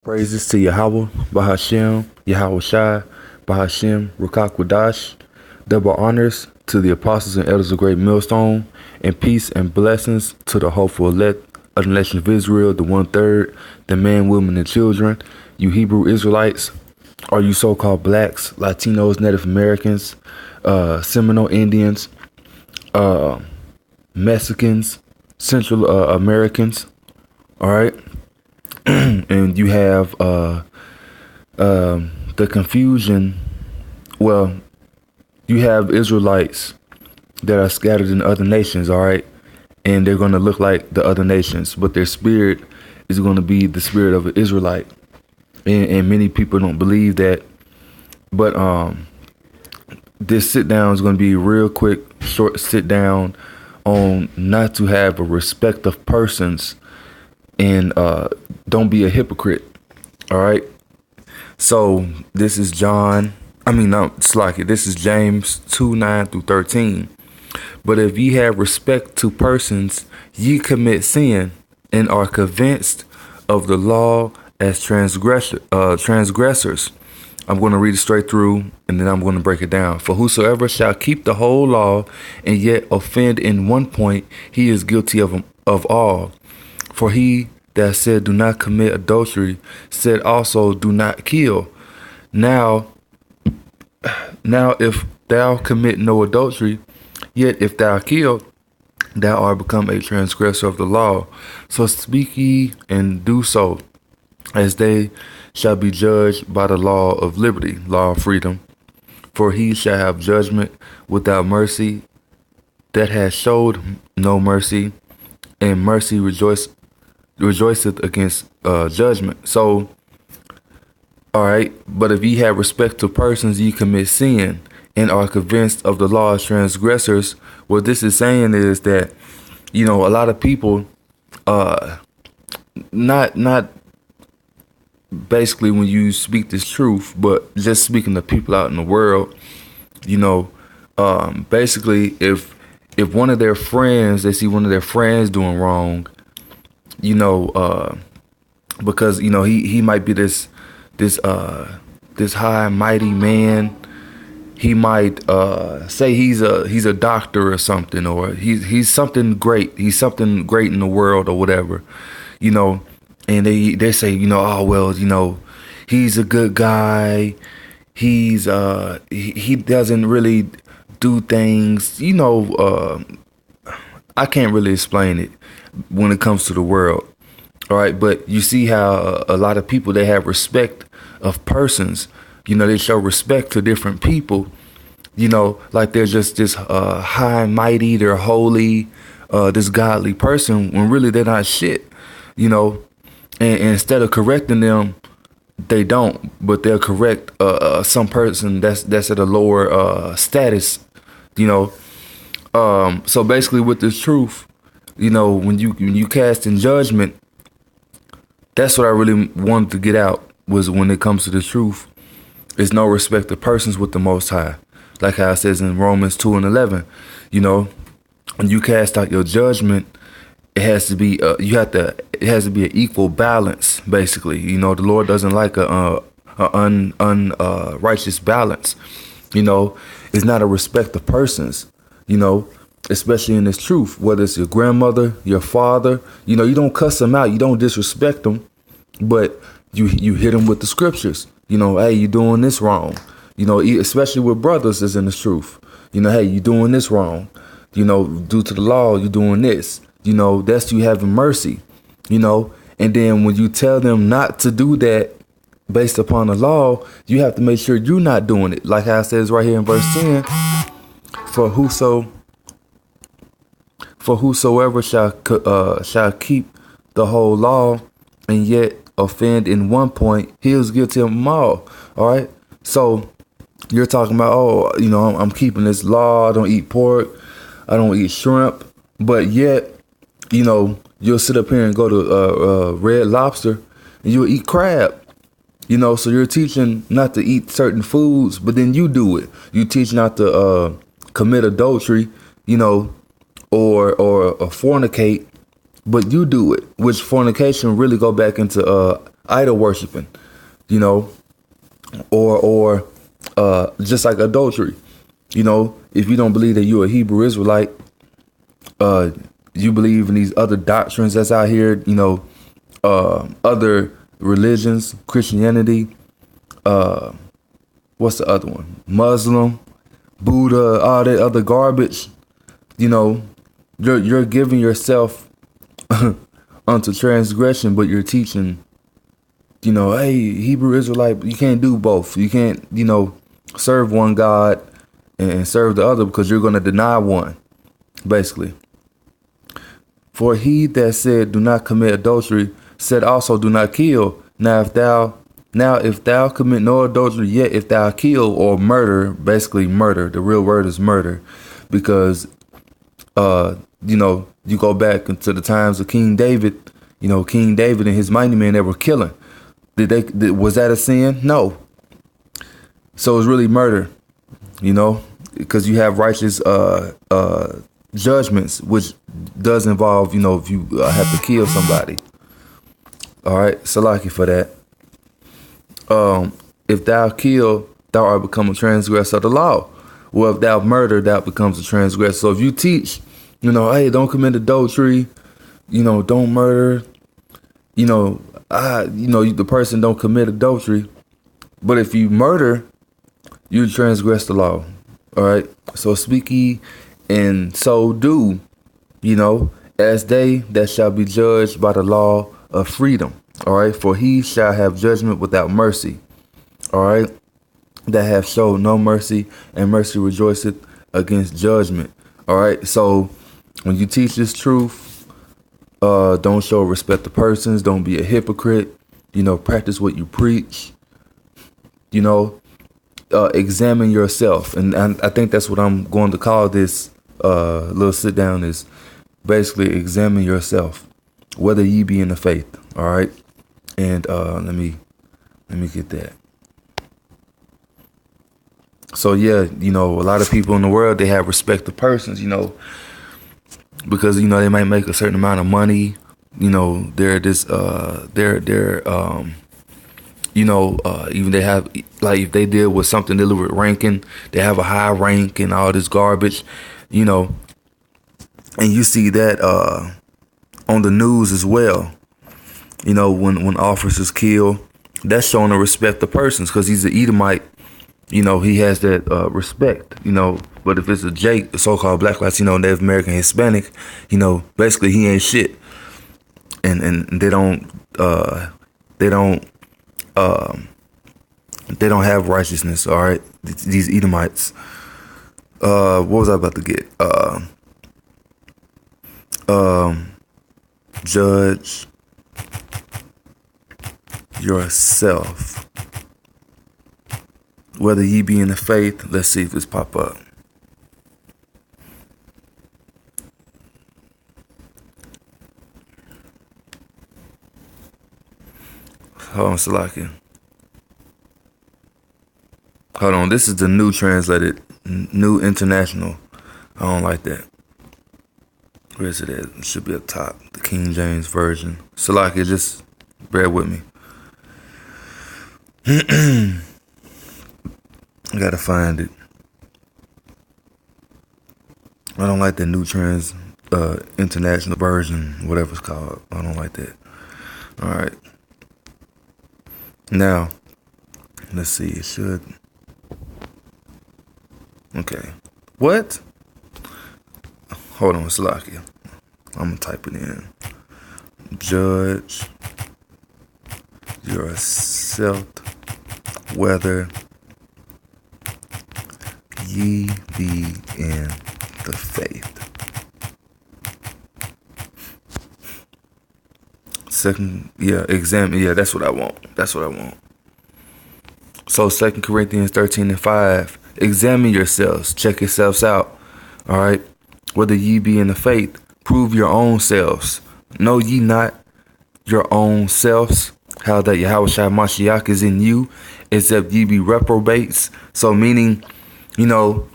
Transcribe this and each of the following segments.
Praises to Yahweh, Bahashem, Yahweh Shai, Bahashem, Rukakwadash. Double honors to the apostles and elders of Great Millstone, and peace and blessings to the hopeful elect of the nation of Israel, the 1/3, the men, women, and children, you Hebrew Israelites, or you so-called blacks, Latinos, Native Americans, Seminole Indians, Mexicans, Central Americans, all right? And you have the confusion. Well, you have Israelites that are scattered in other nations, all right? And they're going to look like the other nations, but their spirit is going to be the spirit of an Israelite. And many people don't believe that. But this sit down is going to be real quick, short sit down on not to have a respect of persons and don't be a hypocrite. All right. So this is this is James 2:9-13. But if ye have respect to persons, ye commit sin and are convinced of the law as transgressors. I'm going to read it straight through and then I'm going to break it down. For whosoever shall keep the whole law and yet offend in one point, he is guilty of all. For he that said, do not commit adultery, said also, do not kill. Now, if thou commit no adultery, yet if thou kill, thou art become a transgressor of the law. So speak ye and do so, as they shall be judged by the law of liberty, law of freedom. For he shall have judgment without mercy that has showed no mercy, and mercy rejoiceth against judgment. So, all right, but if ye have respect to persons, ye commit sin and are convinced of the law as transgressors. What this is saying is that, a lot of people, not basically when you speak this truth, but just speaking to people out in the world, basically if one of their friends, they see one of their friends doing wrong, because he might be this high mighty man. He might say he's a doctor or something, or he's something great. He's something great in the world or whatever, And they say, oh well, he's a good guy. He doesn't really do things, I can't really explain it when it comes to the world. All right. But you see how a lot of people, they have respect of persons, they show respect to different people, like they're just this high and mighty, they're holy, this godly person, when really they're not shit, and instead of correcting them, they don't, but they'll correct some person that's at a lower status, So basically with this truth, when you cast in judgment, that's what I really wanted to get out, was when it comes to the truth, it's no respect of persons with the Most High. Like how it says in Romans 2:11, when you cast out your judgment, it has to be it has to be an equal balance. Basically, the Lord doesn't like a unrighteous balance. It's not a respect of persons. Especially in this truth, whether it's your grandmother, your father, you don't cuss them out, you don't disrespect them, but you hit them with the scriptures. Hey, you doing this wrong. Especially with brothers is in the truth. Hey, you doing this wrong. Due to the law, you doing this. That's you having mercy. And then when you tell them not to do that based upon the law, you have to make sure you're not doing it. Like how it says right here in verse 10, for whosoever shall keep the whole law and yet offend in one point, he is guilty of them all. All right. So you're talking about, I'm keeping this law. I don't eat pork. I don't eat shrimp. But yet, you'll sit up here and go to Red Lobster and you'll eat crab. So you're teaching not to eat certain foods, but then you do it. You teach not to commit adultery, or fornicate, but you do it, which fornication really go back into idol worshiping, you know, or just like adultery. You know, if you don't believe that you're a Hebrew Israelite, you believe in these other doctrines that's out here, you know, other religions, Christianity, what's the other one? Muslim, Buddha, all that other garbage. You know, you're giving yourself unto transgression, but you're teaching, you know, hey, Hebrew Israelite, you can't do both. You can't, you know, serve one God and serve the other, because you're going to deny one, basically. For he that said, do not commit adultery, said also, do not kill. Now if thou commit no adultery, yet if thou kill or murder, basically murder, the real word is murder, because you know, you go back into the times of King David, you know, King David and his mighty men, they were killing. Was that a sin? No. So it's really murder, you know, because you have righteous judgments, which does involve, you know, if you have to kill somebody. All right, Salaki for that. If thou kill, thou art become a transgressor of the law. Well, if thou murder, thou becomes a transgressor. So if you teach, you know, hey, don't commit adultery, you know, don't murder, you know, the person don't commit adultery. But if you murder, you transgress the law. All right. So speak ye and so do, you know, as they that shall be judged by the law of freedom. All right. For he shall have judgment without mercy. All right. That have showed no mercy, and mercy rejoiceth against judgment. All right. So when you teach this truth, don't show respect to persons. Don't be a hypocrite. You know, practice what you preach. You know, examine yourself. And I think that's what I'm going to call this little sit down, is basically examine yourself, whether ye be in the faith. All right. And let me get that. So yeah, you know, a lot of people in the world, they have respect to persons, you know, because, you know, they might make a certain amount of money. You know, you know, even they have, like, if they deal with something dealing with ranking, they have a high rank and all this garbage, you know, and you see that on the news as well. You know, when officers kill, that's showing a respect to persons, because he's an Edomite. You know, he has that respect, you know. But if it's a Jake, the so-called Black Latino, Native American, Hispanic, you know, basically he ain't shit. And they don't have righteousness. All right, these Edomites. What was I about to get? Judge yourself, whether ye be in the faith. Let's see if this pop up. Hold on, Salakia. Hold on, this is the new translated, new international. I don't like that. Where is it at? It should be up top. The King James Version. Salakia, just bear with me. I gotta find it. I don't like the new international version, whatever it's called. I don't like that. All right. Now, let's see. It should. Okay. What? Hold on, Salakia. I'm gonna type it in. Judge yourself whether ye be in the faith. Second, examine. Yeah, that's what I want. So 2 Corinthians 13:5. Examine yourselves. Check yourselves out. All right. Whether ye be in the faith, prove your own selves. Know ye not your own selves, how that Yahushua Mashiach is in you, except ye be reprobates. So meaning, look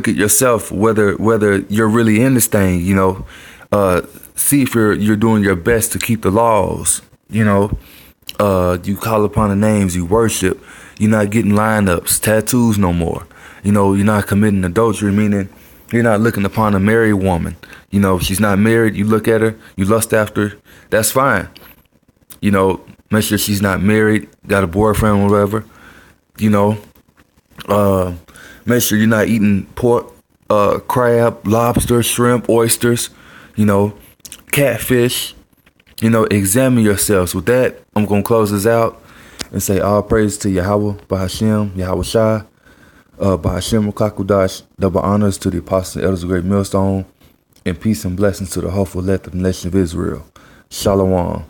at yourself, whether you're really in this thing, see if you're doing your best to keep the laws. You call upon the names, you worship. You're not getting lineups, tattoos no more. You're not committing adultery, meaning you're not looking upon a married woman. If she's not married, you look at her, you lust after her, that's fine. Make sure she's not married, got a boyfriend or whatever. Make sure you're not eating pork, crab, lobster, shrimp, oysters, catfish. Examine yourselves. With that, I'm going to close this out and say all praise to Yahweh, Bahashem, Yahweh Shai, Bahashem Rukakudash, double honors to the apostles and elders of Great Millstone, and peace and blessings to the hopeful elect of the nation of Israel. Shalom.